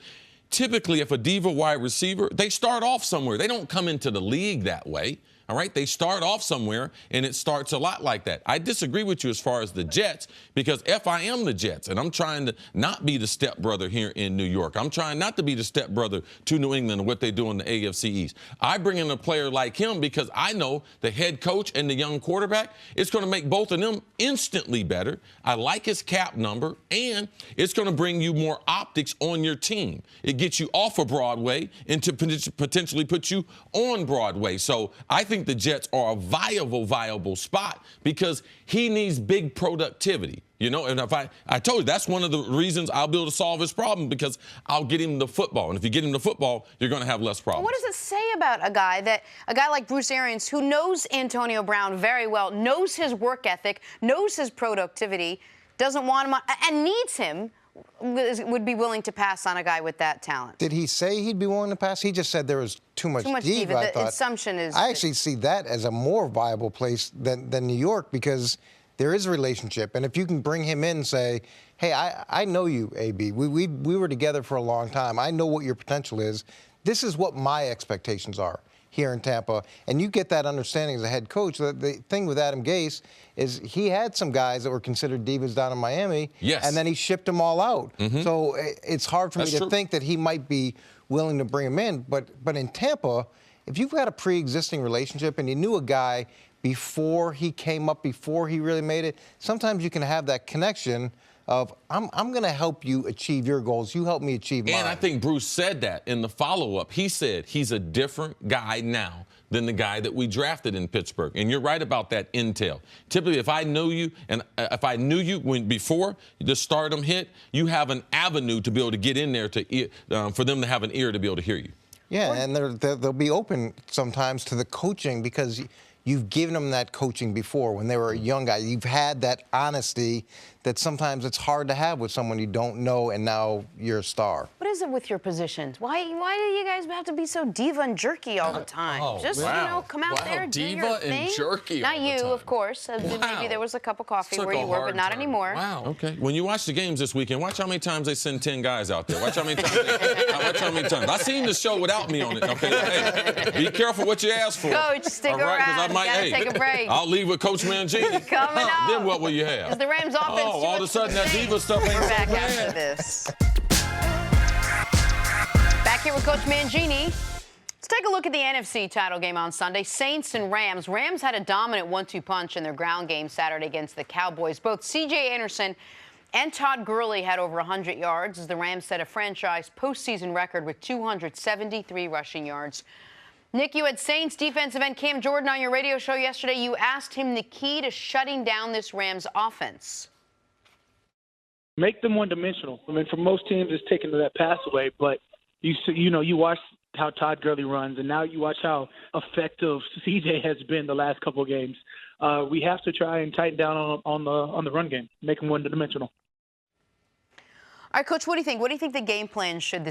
typically, if a diva wide receiver, they start off somewhere. They don't come into the league that way. All right, they start off somewhere, and it starts a lot like that. I disagree with you as far as the Jets, because if I am the Jets, and I'm trying to not be the stepbrother here in New York, I'm trying not to be the stepbrother to New England and what they do in the AFC East. I bring in a player like him because I know the head coach and the young quarterback, it's going to make both of them instantly better. I like his cap number, and it's going to bring you more optics on your team. It gets you off of Broadway and to potentially put you on Broadway. So I think the Jets are a viable spot because he needs big productivity. You know, and if I told you that's one of the reasons I'll be able to solve his problem, because I'll get him the football. And if you get him the football, you're going to have less problems. Well, what does it say about a guy like Bruce Arians, who knows Antonio Brown very well, knows his work ethic, knows his productivity, doesn't want him on, and needs him, would be willing to pass on a guy with that talent? Did he say he'd be willing to pass? He just said there was too much diva. I thought. The assumption is. I actually see that as a more viable place than New York, because there is a relationship, and if you can bring him in and say, hey, I know you, AB. We were together for a long time. I know what your potential is. This is what my expectations are here in Tampa. And you get that understanding as a head coach. The thing with Adam Gase is he had some guys that were considered divas down in Miami, yes, and then he shipped them all out. Mm-hmm. So it's hard for me to think that he might be willing to bring him in. But in Tampa, if you've got a pre-existing relationship and you knew a guy before he came up, before he really made it, sometimes you can have that connection of, I'm going to help you achieve your goals. You help me achieve mine. And I think Bruce said that in the follow-up. He said he's a different guy now than the guy that we drafted in Pittsburgh. And you're right about that intel. Typically, if I knew you, and if I knew you before the stardom hit, you have an avenue to be able to get in there for them to have an ear to be able to hear you. Yeah, and they'll be open sometimes to the coaching because you've given them that coaching before when they were a young guy. You've had that honesty that sometimes it's hard to have with someone you don't know, and now you're a star. What is it with your positions? Why do you guys have to be so diva and jerky all the time? Just, come out there and do your thing. And jerky Not all the you, time. of course. Maybe there was a cup of coffee Took where you a were, but hard not turn. anymore. Wow. Okay. When you watch the games this weekend, watch how many times they send 10 guys out there. Watch how many times. I seen the show without me on it. Okay. Hey, be careful what you ask for. Coach, stick all right, 'cause around. I might, You gotta take a break. I'll leave with Coach Mangini. Coming up. Then what will you have? Is the Rams offense all of a sudden that diva stuff ain't We're so back bad. after this. Back here with Coach Mangini. Let's take a look at the NFC title game on Sunday. Saints and Rams. Rams had a dominant 1-2 punch in their ground game Saturday against the Cowboys. Both C.J. Anderson and Todd Gurley had over 100 yards as the Rams set a franchise postseason record with 273 rushing yards. Nick, you had Saints defensive end Cam Jordan on your radio show yesterday. You asked him the key to shutting down this Rams offense. Make them one-dimensional. I mean, for most teams, it's taking that pass away. But you watch how Todd Gurley runs, and now you watch how effective CJ has been the last couple of games. We have to try and tighten down on the run game, make them one-dimensional. All right, Coach, what do you think? What do you think the game plan should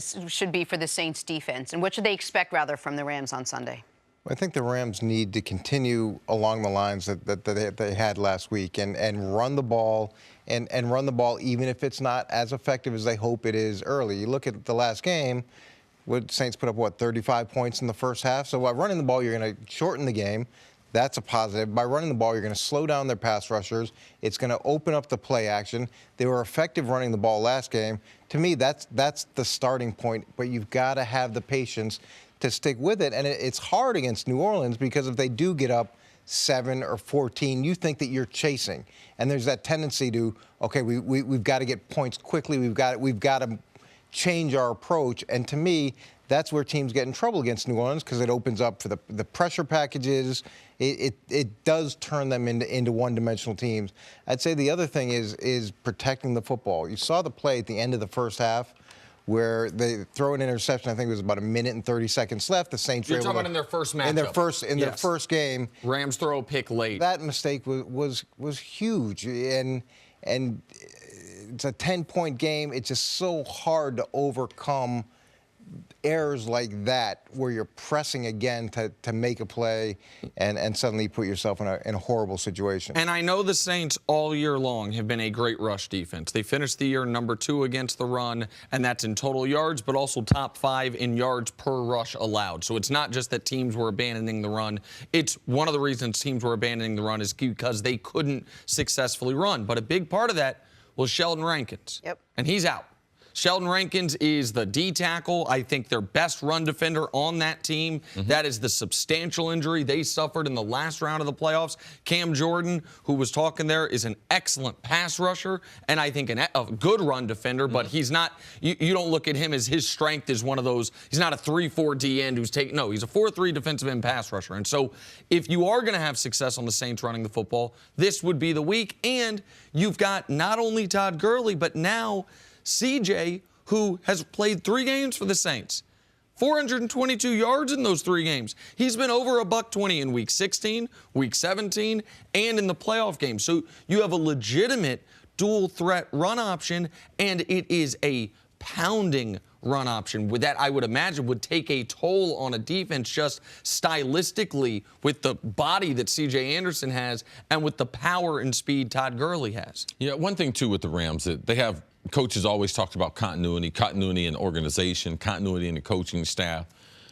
be for the Saints defense, and what should they expect, rather, from the Rams on Sunday? I think the Rams need to continue along the lines that they had last week and run the ball and run the ball even if it's not as effective as they hope it is early. You look at the last game, Saints put up, 35 points in the first half? So by running the ball, you're going to shorten the game. That's a positive. By running the ball, you're going to slow down their pass rushers. It's going to open up the play action. They were effective running the ball last game. To me, that's the starting point, but you've got to have the patience to stick with it. And it's hard against New Orleans because if they do get up 7 or 14, you think that you're chasing. And there's that tendency to, okay, we've got to get points quickly. We've got to change our approach. And to me, that's where teams get in trouble against New Orleans because it opens up for the pressure packages. It does turn them into one-dimensional teams. I'd say the other thing is protecting the football. You saw the play at the end of the first half where they throw an interception. I think it was about 1 minute and 30 seconds left. The Saints You're were able talking about in their first matchup. in their first game. Rams throw a pick late. That mistake was huge, and it's a 10-point game. It's just so hard to overcome errors like that where you're pressing again to make a play and suddenly you put yourself in a horrible situation. And I know the Saints all year long have been a great rush defense. They finished the year number 2 against the run, and that's in total yards, but also top 5 in yards per rush allowed. So it's not just that teams were abandoning the run. It's one of the reasons teams were abandoning the run is because they couldn't successfully run. But a big part of that was Sheldon Rankins. Yep. And he's out. Sheldon Rankins is the D tackle. I think their best run defender on that team. That is the substantial injury they suffered in the last round of the playoffs. Cam Jordan, who was talking there, is an excellent pass rusher and I think a good run defender, but he's not, you don't look at him as his strength is one of those, he's not a 3-4 D end who's taking, no, he's a 4-3 defensive end pass rusher. And so if you are going to have success on the Saints running the football, this would be the week. And you've got not only Todd Gurley, but now CJ, who has played 3 games for the Saints, 422 yards in those 3 games. He's been over $120 in Week 16, Week 17, and in the playoff game. So you have a legitimate dual threat run option, and it is a pounding run option with that I would imagine would take a toll on a defense just stylistically with the body that C.J. Anderson has and with the power and speed Todd Gurley has. Yeah, one thing, too, with the Rams, that they have coaches always talked about continuity in organization, continuity in the coaching staff.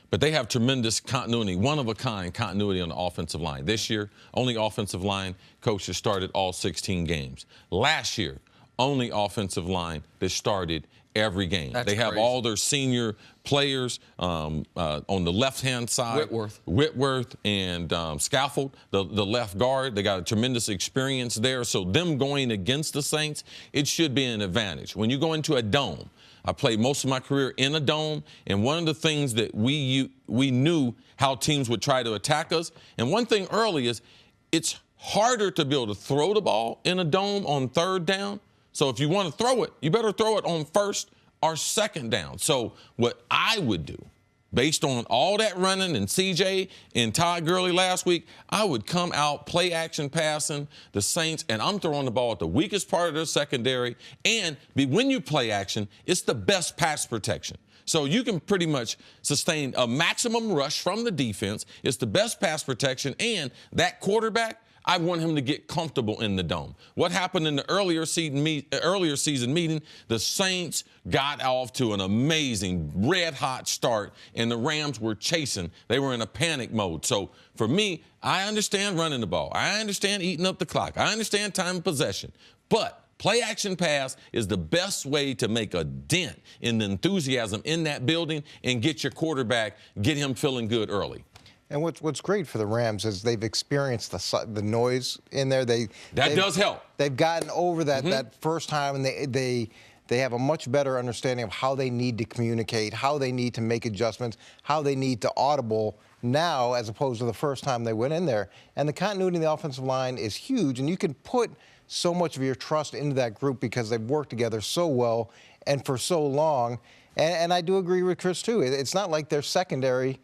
But they have tremendous continuity, one-of-a-kind continuity on the offensive line. This year, only offensive line coaches started all 16 games. Last year, only offensive line that started every game. That's they have crazy. all their senior players on the left-hand side. Whitworth and Scaffold, the left guard. They got a tremendous experience there. So them going against the Saints, it should be an advantage. When you go into a dome, I played most of my career in a dome, and one of the things that we knew how teams would try to attack us. And one thing early is it's harder to be able to throw the ball in a dome on 3rd down. So if you want to throw it, you better throw it on 1st or 2nd down. So what I would do, based on all that running and CJ and Todd Gurley last week, I would come out, play action passing the Saints, and I'm throwing the ball at the weakest part of their secondary. And when you play action, it's the best pass protection. So you can pretty much sustain a maximum rush from the defense. It's the best pass protection, and that quarterback, I want him to get comfortable in the dome. What happened in the earlier season meeting, the Saints got off to an amazing red-hot start, and the Rams were chasing. They were in a panic mode. So for me, I understand running the ball. I understand eating up the clock. I understand time of possession. But play-action pass is the best way to make a dent in the enthusiasm in that building and get your quarterback, get him feeling good early. And what's great for the Rams is they've experienced the noise in there. That does help. They've gotten over that first time, and they have a much better understanding of how they need to communicate, how they need to make adjustments, how they need to audible now as opposed to the first time they went in there. And the continuity in the offensive line is huge, and you can put so much of your trust into that group because they've worked together so well and for so long. And I do agree with Cris, too. It's not like their secondary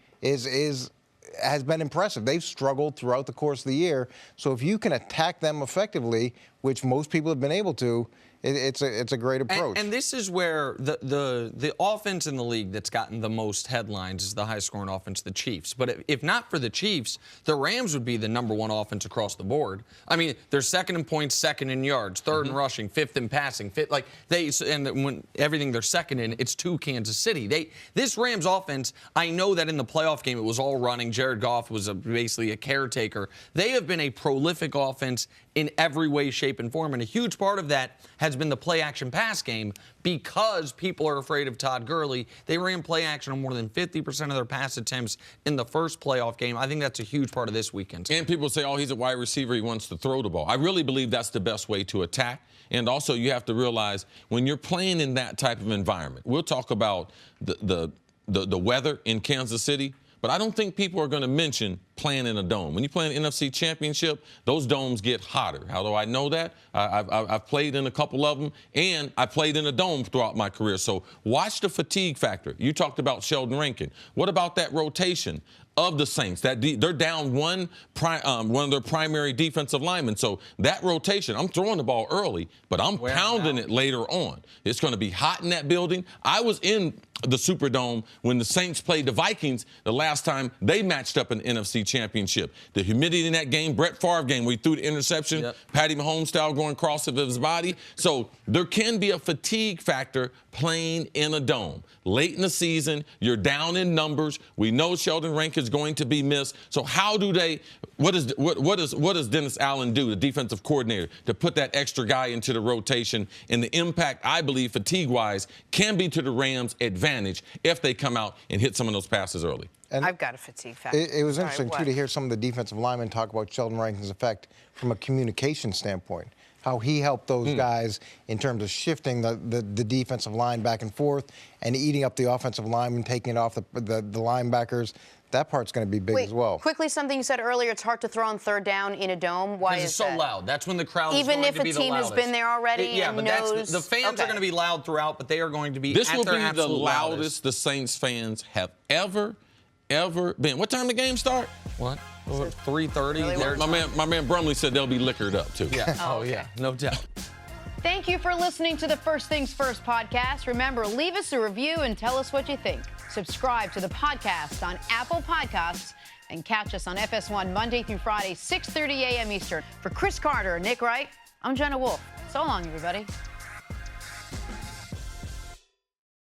has been impressive. They've struggled throughout the course of the year. So if you can attack them effectively, which most people have been able to, it's a great approach. And this is where the offense in the league that's gotten the most headlines is the high-scoring offense, the Chiefs. But if not for the Chiefs, the Rams would be the #1 offense across the board. I mean, they're 2nd in points, 2nd in yards, 3rd in rushing, 5th in passing. And when everything they're 2nd in, it's to Kansas City. This Rams offense, I know that in the playoff game it was all running. Jared Goff was basically a caretaker. They have been a prolific offense in every way, shape, and form. And a huge part of that has been the play-action pass game because people are afraid of Todd Gurley. They ran play-action on more than 50% of their pass attempts in the first playoff game. I think that's a huge part of this weekend. And people say, oh, he's a wide receiver, he wants to throw the ball. I really believe that's the best way to attack. And also you have to realize when you're playing in that type of environment, we'll talk about the weather in Kansas City, but I don't think people are going to mention playing in a dome. When you play an NFC championship, those domes get hotter. How do I know that? I've played in a couple of them, and I played in a dome throughout my career. So watch the fatigue factor. You talked about Sheldon Rankin. What about that rotation of the Saints? They're down one of their primary defensive linemen. So that rotation, I'm throwing the ball early, but I'm pounding it later on. It's going to be hot in that building. I was in the Superdome when the Saints played the Vikings the last time they matched up in the NFC Championship. The humidity in that game, Brett Favre game, where he threw the interception, Patty Mahomes style going across of his body. So there can be a fatigue factor playing in a dome. Late in the season, you're down in numbers. We know Sheldon Rank is going to be missed. So how do they? What does Dennis Allen do, the defensive coordinator, to put that extra guy into the rotation? And the impact, I believe, fatigue-wise, can be to the Rams' advantage if they come out and hit some of those passes early. And I've got a fatigue factor. It was interesting, too, to hear some of the defensive linemen talk about Sheldon Rankins' effect from a communication standpoint, how he helped those guys in terms of shifting the defensive line back and forth and eating up the offensive linemen, taking it off the linebackers. That part's going to be big as well. Quickly, something you said earlier, it's hard to throw on third down in a dome. Why is it's so that? loud. That's when the crowd is Even going if to be a the team has loudest. been there already Yeah, and but knows. the fans are going to be loud throughout, but they are going to be This at will their be the absolute loudest the Saints fans have ever been. What time the game start? What? 3:30. Really? My man Brumley said they'll be liquored up, too. Yeah. Oh, okay. Yeah. No doubt. Thank you for listening to the First Things First podcast. Remember, leave us a review and tell us what you think. Subscribe to the podcast on Apple Podcasts and catch us on FS1 Monday through Friday, 6:30 a.m. Eastern. For Cris Carter and Nick Wright, I'm Jenna Wolfe. So long, everybody.